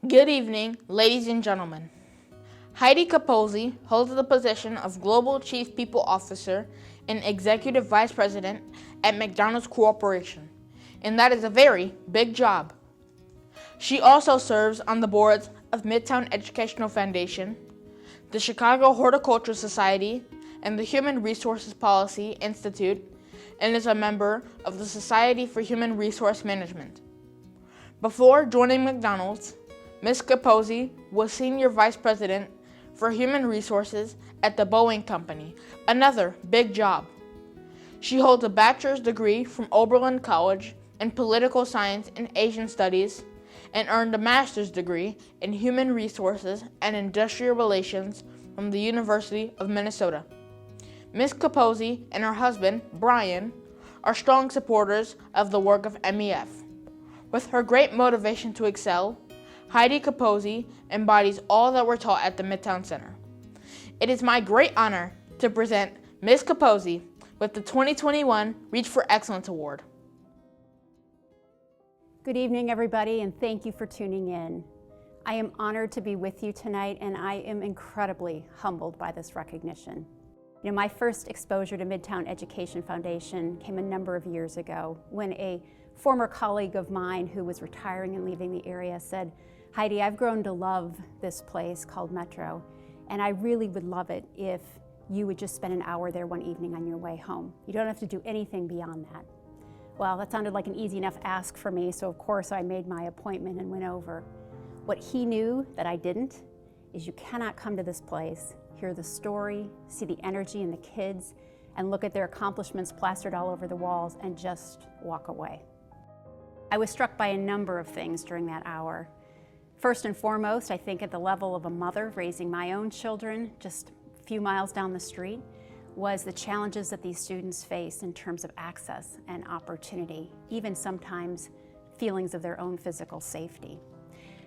Good evening, ladies and gentlemen. Heidi Capozzi holds the position of Global Chief People Officer and Executive Vice President at McDonald's Corporation, and that is a very big job. She also serves on the boards of Midtown Educational Foundation, the Chicago Horticultural Society, and the Human Resources Policy Institute, and is a member of the Society for Human Resource Management. Before joining McDonald's, Ms. Capozzi was Senior Vice President for Human Resources at the Boeing Company, another big job. She holds a bachelor's degree from Oberlin College in Political Science and Asian Studies and earned a master's degree in Human Resources and Industrial Relations from the University of Minnesota. Ms. Capozzi and her husband, Brian, are strong supporters of the work of MEF. With her great motivation to excel, Heidi Capozzi embodies all that we're taught at the Midtown Center. It is my great honor to present Ms. Capozzi with the 2021 Reach for Excellence Award. Good evening, everybody, and thank you for tuning in. I am honored to be with you tonight, and I am incredibly humbled by this recognition. You know, my first exposure to Midtown Education Foundation came a number of years ago when a former colleague of mine who was retiring and leaving the area said, "Heidi, I've grown to love this place called Metro, and I really would love it if you would just spend an hour there one evening on your way home. You don't have to do anything beyond that." Well, that sounded like an easy enough ask for me, so of course I made my appointment and went over. What he knew that I didn't is you cannot come to this place, hear the story, see the energy in the kids, and look at their accomplishments plastered all over the walls and just walk away. I was struck by a number of things during that hour. First and foremost, I think at the level of a mother raising my own children just a few miles down the street, was the challenges that these students face in terms of access and opportunity, even sometimes feelings of their own physical safety.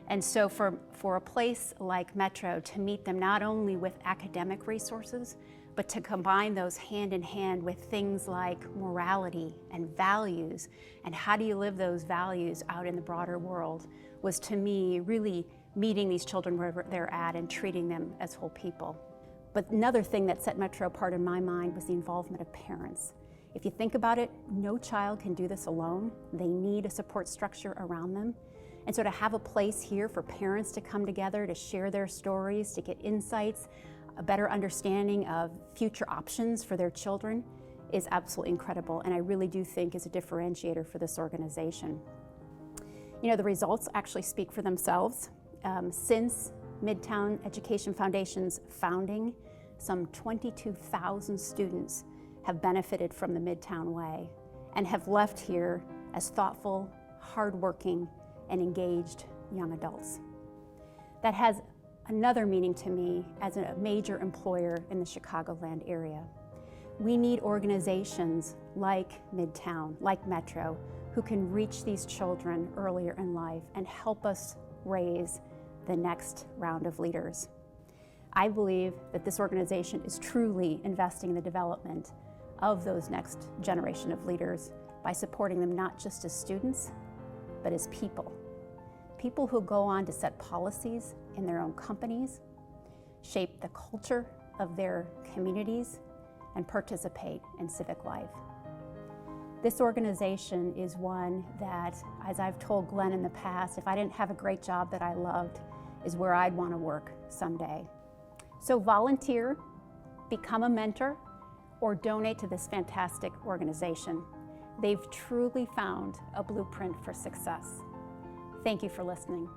And so for a place like Metro to meet them not only with academic resources, but to combine those hand in hand with things like morality and values, and how do you live those values out in the broader world, was to me really meeting these children where they're at and treating them as whole people. But another thing that set Metro apart in my mind was the involvement of parents. If you think about it, no child can do this alone. They need a support structure around them. And so to have a place here for parents to come together, to share their stories, to get insights, a better understanding of future options for their children is absolutely incredible, and I really do think is a differentiator for this organization. You know, the results actually speak for themselves. Since Midtown Education Foundation's founding, some 22,000 students have benefited from the Midtown Way and have left here as thoughtful, hardworking, and engaged young adults. That has another meaning to me as a major employer in the Chicagoland area. We need organizations like Midtown, like Metro, who can reach these children earlier in life and help us raise the next round of leaders. I believe that this organization is truly investing in the development of those next generation of leaders by supporting them not just as students, but as people. People who go on to set policies in their own companies, shape the culture of their communities, and participate in civic life. This organization is one that, as I've told Glenn in the past, if I didn't have a great job that I loved, is where I'd want to work someday. So volunteer, become a mentor, or donate to this fantastic organization. They've truly found a blueprint for success. Thank you for listening.